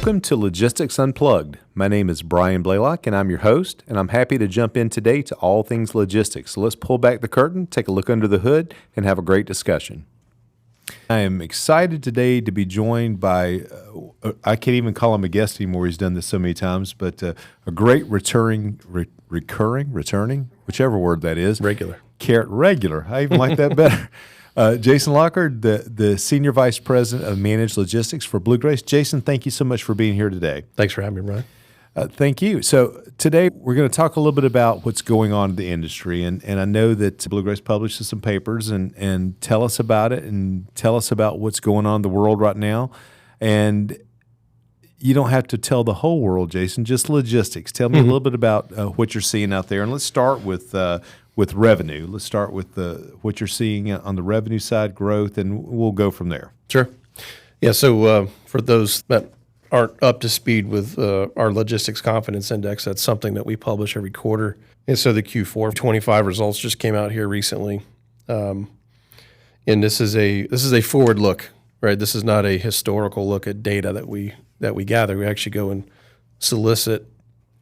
Welcome to Logistics Unplugged. My name is Brian Blaylock, and I'm your host, and I'm happy to jump in today to all things logistics. So let's pull back the curtain, take a look under the hood, and have a great discussion. I am excited today to be joined by, I can't even call him a guest anymore, he's done this so many times, but a great returning, whichever word that is. Regular. Regular. I even like that better. Jason Lockard, the Senior Vice President of Managed Logistics for Bluegrace. Jason, thank you so much for being here today. Thanks for having me, Brian. Thank you. So today we're going to talk a little bit about what's going on in the industry. And I know that Bluegrace publishes some papers and tell us about it and tell us about what's going on in the world right now. And you don't have to tell the whole world, Jason, just logistics. Tell me a little bit about what you're seeing out there. And let's start with revenue. Let's start with what you're seeing on the revenue side, growth, and we'll go from there. Sure. Yeah, so for those that aren't up to speed with our Logistics Confidence Index, that's something that we publish every quarter. And so the Q4 25 results just came out here recently. And this is a forward look, right? This is not a historical look at data that we gather. We actually go and solicit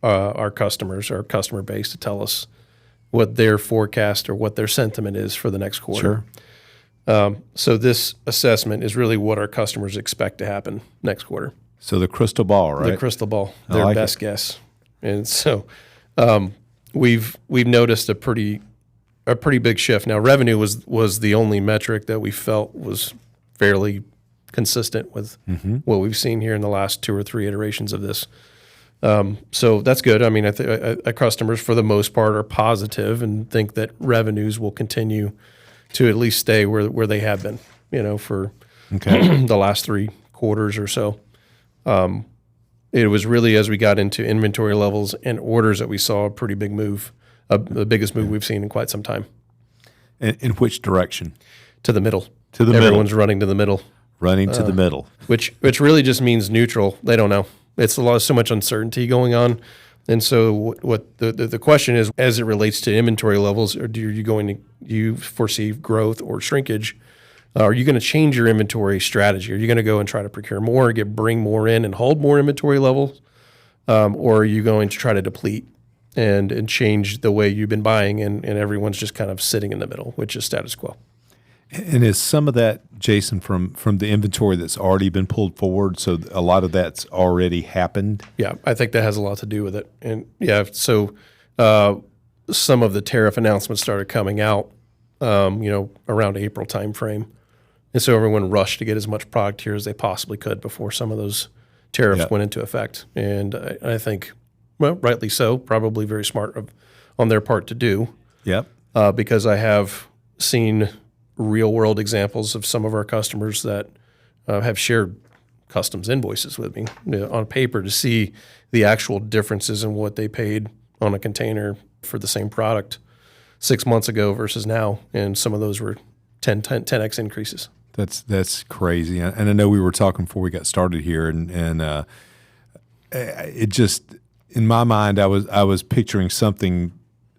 our customers, our customer base, to tell us what their forecast or what their sentiment is for the next quarter. Sure. So this assessment is really what our customers expect to happen next quarter. So the crystal ball, right? The crystal ball, their best guess. And so we've noticed a pretty big shift. Now, revenue was the only metric that we felt was fairly consistent with what we've seen here in the last 2 or 3 iterations of this. So that's good. I mean, our customers, for the most part, are positive and think that revenues will continue to at least stay where they have been, for the last 3 quarters or so. It was really as we got into inventory levels and orders that we saw a pretty big move, the biggest move we've seen in quite some time. In which direction? To the middle. To the middle. Everyone's running to the middle. Running to the middle. Which really just means neutral. They don't know. It's so much uncertainty going on. And so what the question is, as it relates to inventory levels, or do you foresee growth or shrinkage? Are you going to change your inventory strategy? Are you going to go and try to procure more, bring more in and hold more inventory levels? Or are you going to try to deplete and change the way you've been buying and everyone's just kind of sitting in the middle, which is status quo? And is some of that, Jason, from the inventory that's already been pulled forward, so a lot of that's already happened? Yeah, I think that has a lot to do with it. And yeah, so some of the tariff announcements started coming out, around April timeframe. And so everyone rushed to get as much product here as they possibly could before some of those tariffs went into effect. And I think, well, rightly so, probably very smart on their part to do. Yep. Because I have seen real-world examples of some of our customers that have shared customs invoices with me on paper to see the actual differences in what they paid on a container for the same product 6 months ago versus now, and some of those were 10x increases. That's crazy. And I know we were talking before we got started here, and it just, in my mind, I was picturing something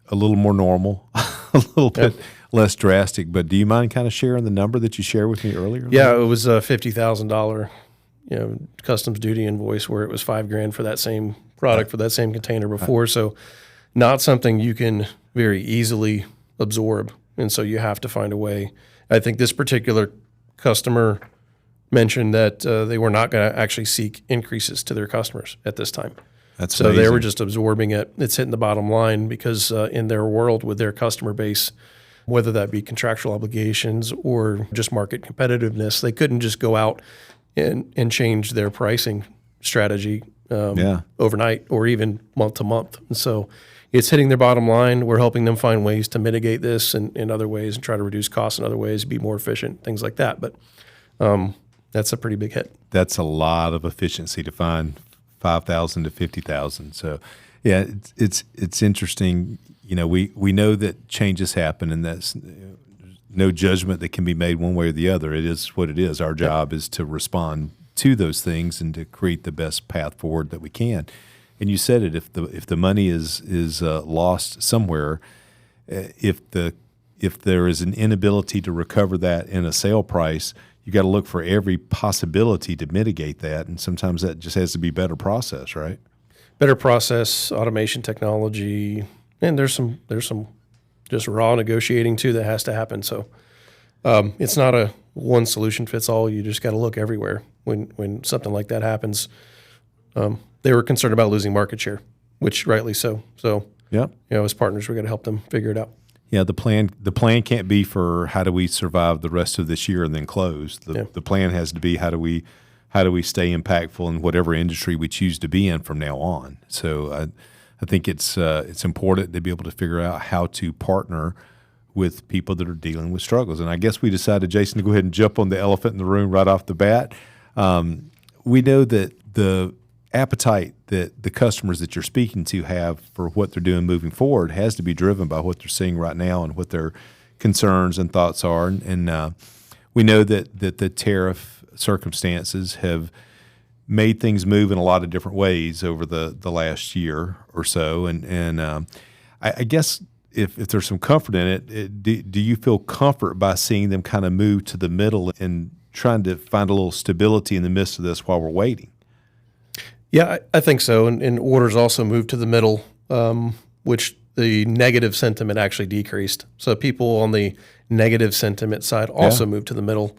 a little more normal, a little bit less drastic. But do you mind kind of sharing the number that you shared with me earlier? Yeah, it was a $50,000, customs duty invoice where it was $5,000 for that same product for that same container before. So, not something you can very easily absorb, and so you have to find a way. I think this particular customer mentioned that they were not going to actually seek increases to their customers at this time. That's so amazing. They were just absorbing it. It's hitting the bottom line because in their world with their customer base, whether that be contractual obligations or just market competitiveness, they couldn't just go out and change their pricing strategy overnight or even month to month. And so it's hitting their bottom line. We're helping them find ways to mitigate this in other ways and try to reduce costs in other ways, be more efficient, things like that. But that's a pretty big hit. That's a lot of efficiency to find 5,000 to 50,000. So, yeah, it's interesting. We know that changes happen, and that's no judgment that can be made one way or the other. It is what it is. Our job is to respond to those things and to create the best path forward that we can. And you said it. If the money is lost somewhere, if there is an inability to recover that in a sale price, you got to look for every possibility to mitigate that, and sometimes that just has to be better process, right? Better process, automation technology, and there's some just raw negotiating too that has to happen. So it's not a one solution fits all. You just got to look everywhere when something like that happens. They were concerned about losing market share, which rightly so. So yeah, as partners, we got to help them figure it out. Yeah, the plan can't be for how do we survive the rest of this year and then close. The plan has to be how do we stay impactful in whatever industry we choose to be in from now on. So I think it's important to be able to figure out how to partner with people that are dealing with struggles. And I guess we decided, Jason, to go ahead and jump on the elephant in the room right off the bat. We know that the appetite that the customers that you're speaking to have for what they're doing moving forward has to be driven by what they're seeing right now and what their concerns and thoughts are. And we know that the tariff circumstances have made things move in a lot of different ways over the last year or so. And I guess if there's some comfort in it, do you feel comfort by seeing them kind of move to the middle and trying to find a little stability in the midst of this while we're waiting? Yeah, I think so. And orders also moved to the middle, which the negative sentiment actually decreased. So people on the negative sentiment side also moved to the middle.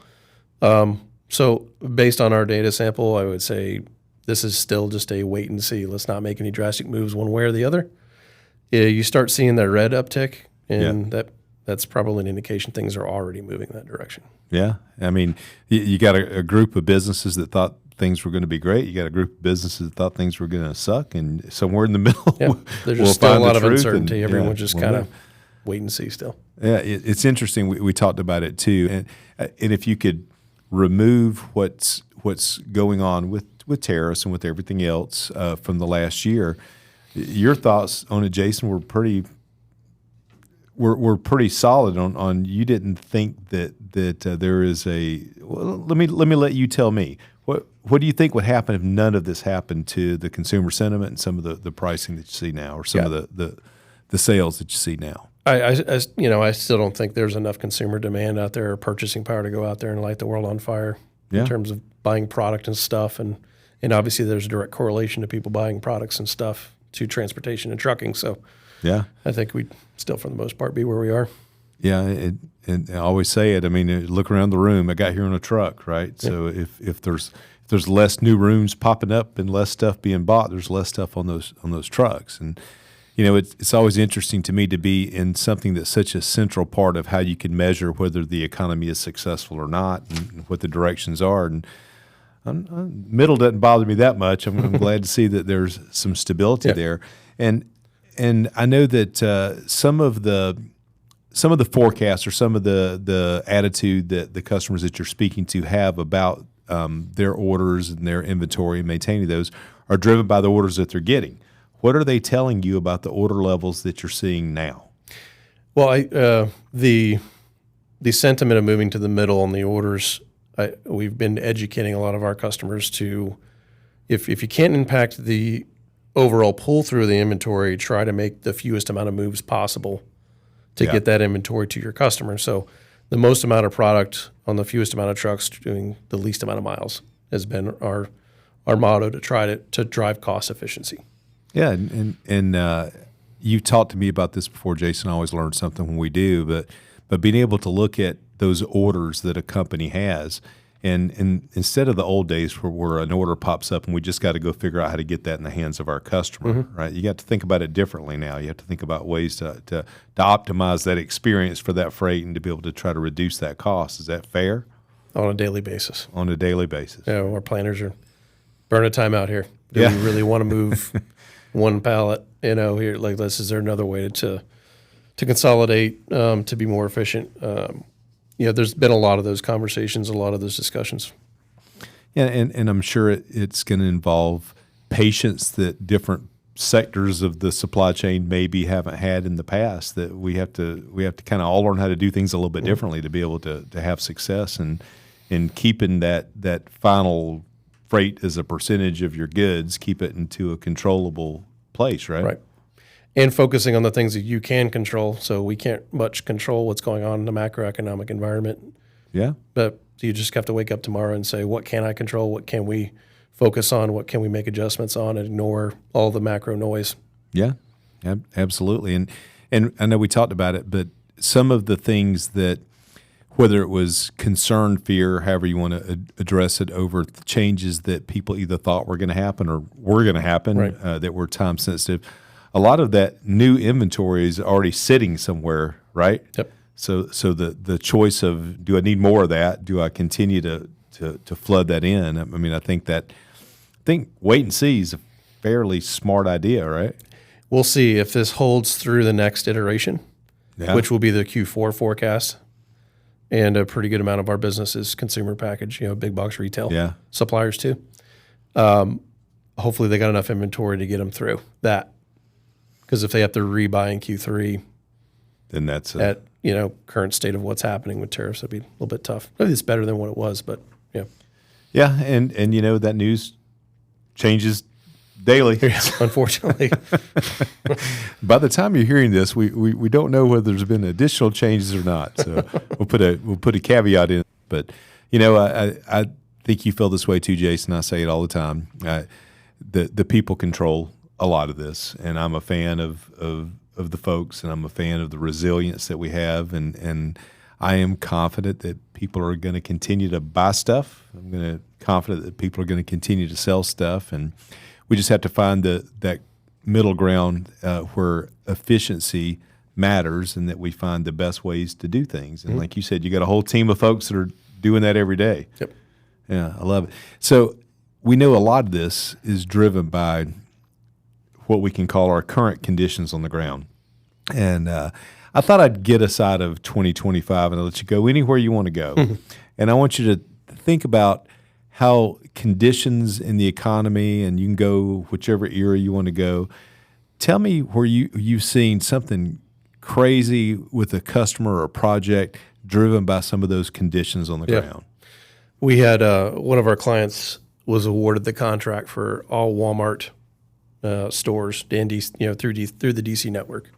So based on our data sample, I would say this is still just a wait and see. Let's not make any drastic moves one way or the other. You start seeing the red uptick, and that's probably an indication things are already moving in that direction. Yeah. I mean, you got a group of businesses that thought things were going to be great. You got a group of businesses that thought things were going to suck, and somewhere in the middle, there's just still a lot of uncertainty. Everyone's just kind of wait and see still. Yeah, it's interesting. We talked about it too, and if you could remove what's going on with tariffs and with everything else from the last year, your thoughts on it, Jason, were pretty solid. On you didn't think that there is a. Well, let me let you tell me. What do you think would happen if none of this happened to the consumer sentiment and some of the pricing that you see now, or some of the sales that you see now? I still don't think there's enough consumer demand out there or purchasing power to go out there and light the world on fire in terms of buying product and stuff. And obviously there's a direct correlation to people buying products and stuff to transportation and trucking. So I think we'd still, for the most part, be where we are. Yeah, and I always say it. I mean, look around the room. I got here on a truck, right? Yeah. So if there's less new rooms popping up and less stuff being bought, there's less stuff on those trucks. And it's always interesting to me to be in something that's such a central part of how you can measure whether the economy is successful or not, and what the directions are. And middle doesn't bother me that much. I'm glad to see that there's some stability there. And I know that some of the forecasts or some of the attitude that the customers that you're speaking to have about their orders and their inventory and maintaining those are driven by the orders that they're getting. What are they telling you about the order levels that you're seeing now? Well, the sentiment of moving to the middle on the orders, we've been educating a lot of our customers to, if you can't impact the overall pull through of the inventory, try to make the fewest amount of moves possible to get that inventory to your customer. So the most amount of product on the fewest amount of trucks doing the least amount of miles has been our motto to try to drive cost efficiency. Yeah, and you talked to me about this before, Jason. I always learn something when we do, but being able to look at those orders that a company has, and instead of the old days where an order pops up and we just got to go figure out how to get that in the hands of our customer, right? You got to think about it differently now. You have to think about ways to optimize that experience for that freight and to be able to try to reduce that cost. Is that fair? On a daily basis. On a daily basis. Yeah, our planners are burning time out here. Do we really want to move one pallet? Here, like this, is there another way to consolidate to be more efficient? There's been a lot of those conversations, a lot of those discussions. Yeah, and I'm sure it's going to involve patience that different sectors of the supply chain maybe haven't had in the past. That we have to kind of all learn how to do things a little bit differently to be able to have success and keeping that final freight as a percentage of your goods, keep it into a controllable place, right? Right. And focusing on the things that you can control. So we can't much control what's going on in the macroeconomic environment. Yeah. But you just have to wake up tomorrow and say, what can I control? What can we focus on? What can we make adjustments on and ignore all the macro noise? Yeah, absolutely. And I know we talked about it, but some of the things that, whether it was concern, fear, however you want to address it, over the changes that people either thought were going to happen or were going to happen, right. That were time sensitive, a lot of that new inventory is already sitting somewhere, right? Yep. So the choice of, do I need more of that? Do I continue to flood that in? I mean, I think wait and see is a fairly smart idea, right? We'll see if this holds through the next iteration, which will be the Q4 forecast. And a pretty good amount of our business is consumer package, big box retail suppliers too. Hopefully they got enough inventory to get them through that. Because if they have to rebuy in Q3, then that's at current state of what's happening with tariffs, that'd be a little bit tough. Maybe it's better than what it was, but yeah. Yeah, and that news changes daily. Yeah, unfortunately. By the time you're hearing this, we don't know whether there's been additional changes or not. So we'll put a caveat in. But I think you feel this way too, Jason. I say it all the time. The people control a lot of this, and I'm a fan of the folks, and I'm a fan of the resilience that we have, and I am confident that people are going to continue to buy stuff. I'm confident that people are going to continue to sell stuff, and we just have to find that middle ground where efficiency matters, and that we find the best ways to do things. And like you said, you got a whole team of folks that are doing that every day. Yep. Yeah, I love it. So we know a lot of this is driven by what we can call our current conditions on the ground. And I thought I'd get us out of 2025 and I'll let you go anywhere you want to go. And I want you to think about how conditions in the economy, and you can go whichever era you want to go. Tell me where you've seen something crazy with a customer or a project driven by some of those conditions on the ground. We had one of our clients was awarded the contract for all Walmart stores through the DC network.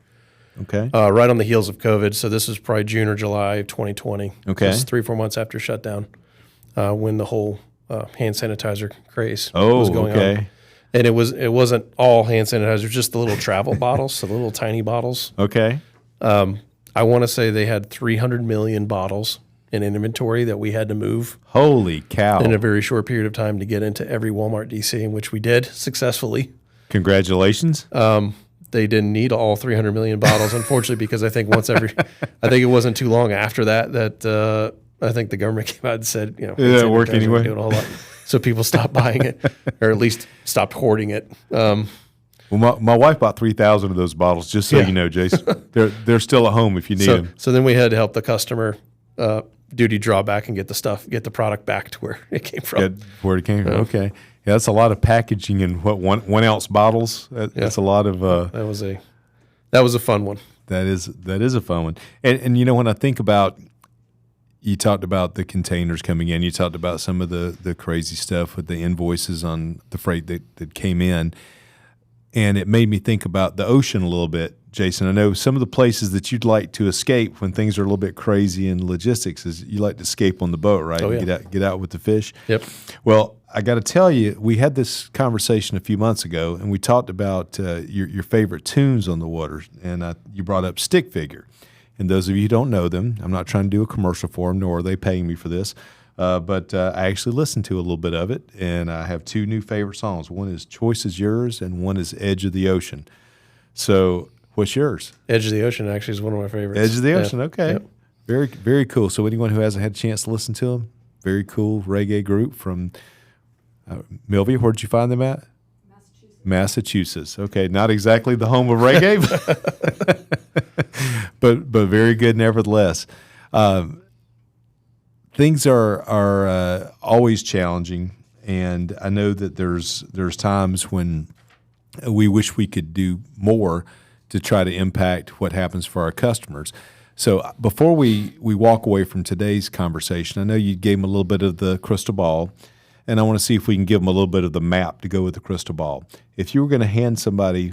Okay. Right on the heels of COVID. So this was probably June or July of 2020. Okay. So 3-4 months after shutdown, when the whole hand sanitizer craze was going on. And it wasn't all hand sanitizer, just the little travel bottles, so the little tiny bottles. Okay. I want to say they had 300 million bottles in inventory that we had to move. Holy cow. In a very short period of time to get into every Walmart DC, in which we did successfully. Congratulations. They didn't need all 300 million bottles, unfortunately, because I think I think it wasn't too long after that I think the government came out and said, it didn't work anyway. Doing a whole lot. So people stopped buying it, or at least stopped hoarding it. Well, my wife bought 3,000 of those bottles, just so you know, Jason. They're still at home if you need them. So then we had to help the customer duty drawback and get the product back to where it came from. Where it came from. Okay. Yeah, that's a lot of packaging in what 1 ounce bottles. That's a lot of. That was a fun one. That is a fun one. And when I think about, you talked about the containers coming in. You talked about some of the crazy stuff with the invoices on the freight that came in, and it made me think about the ocean a little bit. Jason, I know some of the places that you'd like to escape when things are a little bit crazy in logistics is you like to escape on the boat, right? Oh, yeah. Get out with the fish. Yep. Well, I got to tell you, we had this conversation a few months ago, and we talked about your favorite tunes on the water, and you brought up Stick Figure. And those of you who don't know them, I'm not trying to do a commercial for them, nor are they paying me for this, but I actually listened to a little bit of it, and I have 2 new favorite songs. One is Choice Is Yours, and one is Edge of the Ocean. So what's yours? Edge of the Ocean actually is one of my favorites. Edge of the Ocean, okay. Yep. Very, very cool. So anyone who hasn't had a chance to listen to them, very cool reggae group from Milvia. Where did you find them at? Massachusetts. Okay, not exactly the home of reggae, but very good nevertheless. Things are always challenging, and I know that there's times when we wish we could do more to try to impact what happens for our customers. So before we walk away from today's conversation, I know you gave them a little bit of the crystal ball, and I want to see if we can give them a little bit of the map to go with the crystal ball. If you were going to hand somebody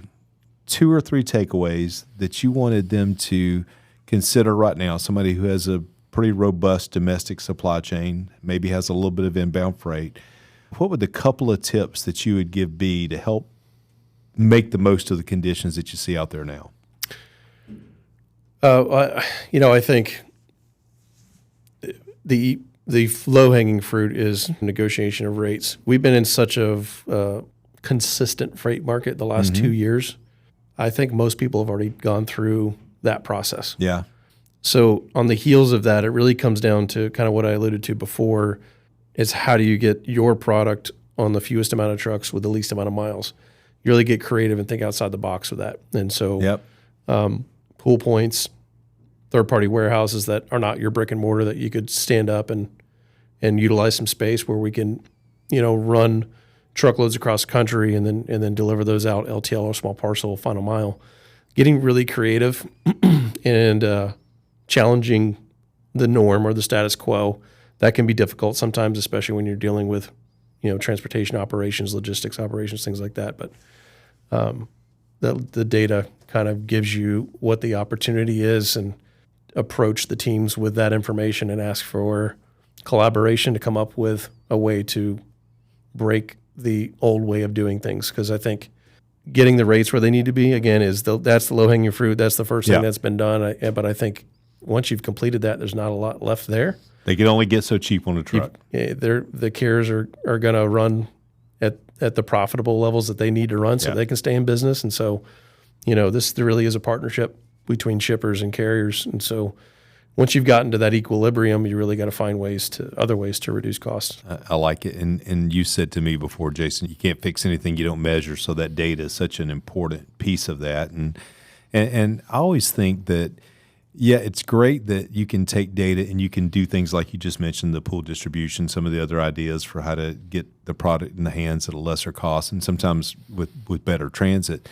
2 or 3 takeaways that you wanted them to consider right now, somebody who has a pretty robust domestic supply chain, maybe has a little bit of inbound freight. What would the couple of tips that you would give be to help make the most of the conditions that you see out there now? I think the low-hanging fruit is negotiation of rates. We've been in such a consistent freight market the last 2 years. I think most people have already gone through that process. Yeah. So on the heels of that, it really comes down to kind of what I alluded to before, is how do you get your product on the fewest amount of trucks with the least amount of miles? You really get creative and think outside the box with that. And so pool points, third-party warehouses that are not your brick and mortar that you could stand up and utilize some space where we can, run truckloads across the country and then deliver those out LTL or small parcel, final mile. Getting really creative and challenging the norm or the status quo, that can be difficult sometimes, especially when you're dealing with, transportation operations, logistics operations, things like that. But the data kind of gives you what the opportunity is, and approach the teams with that information and ask for collaboration to come up with a way to break the old way of doing things. Because I think getting the rates where they need to be, again, that's the low-hanging fruit. That's the first thing that's been done. But I think once you've completed that, there's not a lot left there. They can only get so cheap on a truck. The carriers are going to run at the profitable levels that they need to run so they can stay in business. And so, this really is a partnership between shippers and carriers. And so once you've gotten to that equilibrium, you really got to find other ways to reduce costs. I like it. And you said to me before, Jason, you can't fix anything you don't measure. So that data is such an important piece of that. And I always think that, it's great that you can take data and you can do things like you just mentioned, the pool distribution, some of the other ideas for how to get the product in the hands at a lesser cost, and sometimes with better transit.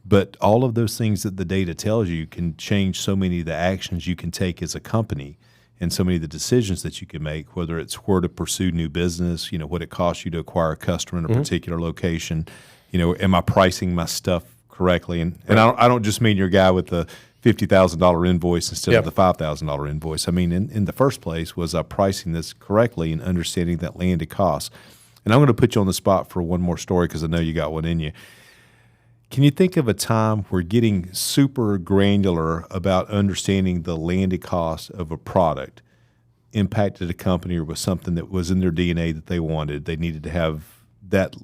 But all of those things that the data tells you can change so many of the actions you can take as a company and so many of the decisions that you can make, whether it's where to pursue new business, what it costs you to acquire a customer in a particular location, am I pricing my stuff correctly? And I don't just mean your guy with the $50,000 invoice instead of the $5,000 invoice. I mean, in the first place, was I pricing this correctly and understanding that landed cost? And I'm going to put you on the spot for one more story because I know you got one in you. Can you think of a time where getting super granular about understanding the landed cost of a product impacted a company or was something that was in their DNA that they wanted? They needed to have that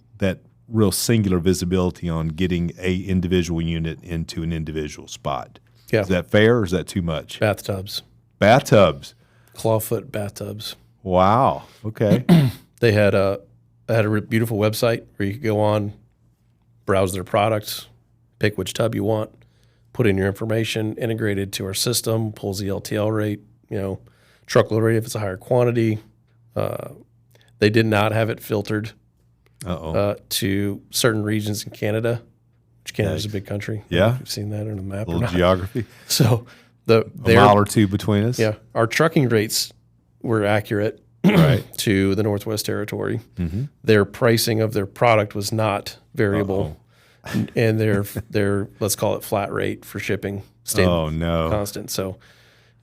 real singular visibility on getting a individual unit into an individual spot. Yeah. Is that fair or is that too much? Bathtubs. Clawfoot bathtubs. Wow. Okay. They had a beautiful website where you could go on, browse their products, pick which tub you want, put in your information, integrated to our system, pulls the LTL rate, truckload rate if it's a higher quantity. They did not have it filtered to certain regions in Canada, which Canada's a big country. Yeah. You've seen that on the map. A little geography. So a mile or two between us. Yeah. Our trucking rates were accurate to the Northwest Territory. Mm-hmm. Their pricing of their product was not variable. And their let's call it flat rate for shipping stayed constant. So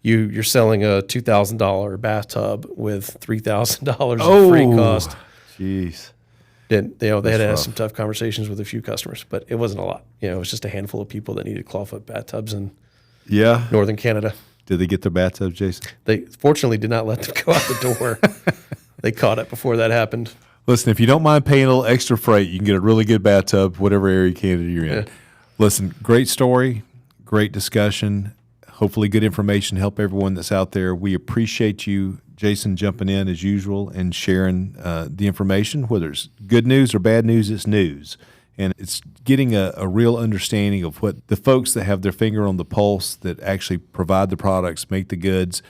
you're selling a $2,000 bathtub with $3,000 of free cost. Jeez. They had to have some tough conversations with a few customers, but it wasn't a lot. It was just a handful of people that needed clawfoot bathtubs in northern Canada. Did they get their bathtubs, Jason? They fortunately did not let them go out the door. They caught it before that happened. Listen, if you don't mind paying a little extra freight, you can get a really good bathtub, whatever area of Canada you're in. Yeah. Listen, great story, great discussion. Hopefully good information help everyone that's out there. We appreciate you, Jason, jumping in as usual and sharing the information. Whether it's good news or bad news, it's news. And it's getting a real understanding of what the folks that have their finger on the pulse, that actually provide the products, make the goods,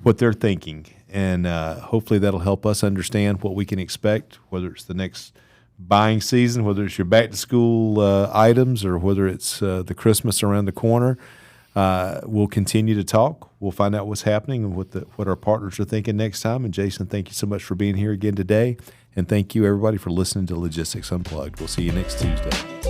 what they're thinking. And hopefully that'll help us understand what we can expect, whether it's the next buying season, whether it's your back-to-school items, or whether it's the Christmas around the corner. We'll continue to talk. We'll find out what's happening and what our partners are thinking next time. And Jason, thank you so much for being here again today. And thank you, everybody, for listening to Logistics Unplugged. We'll see you next Tuesday.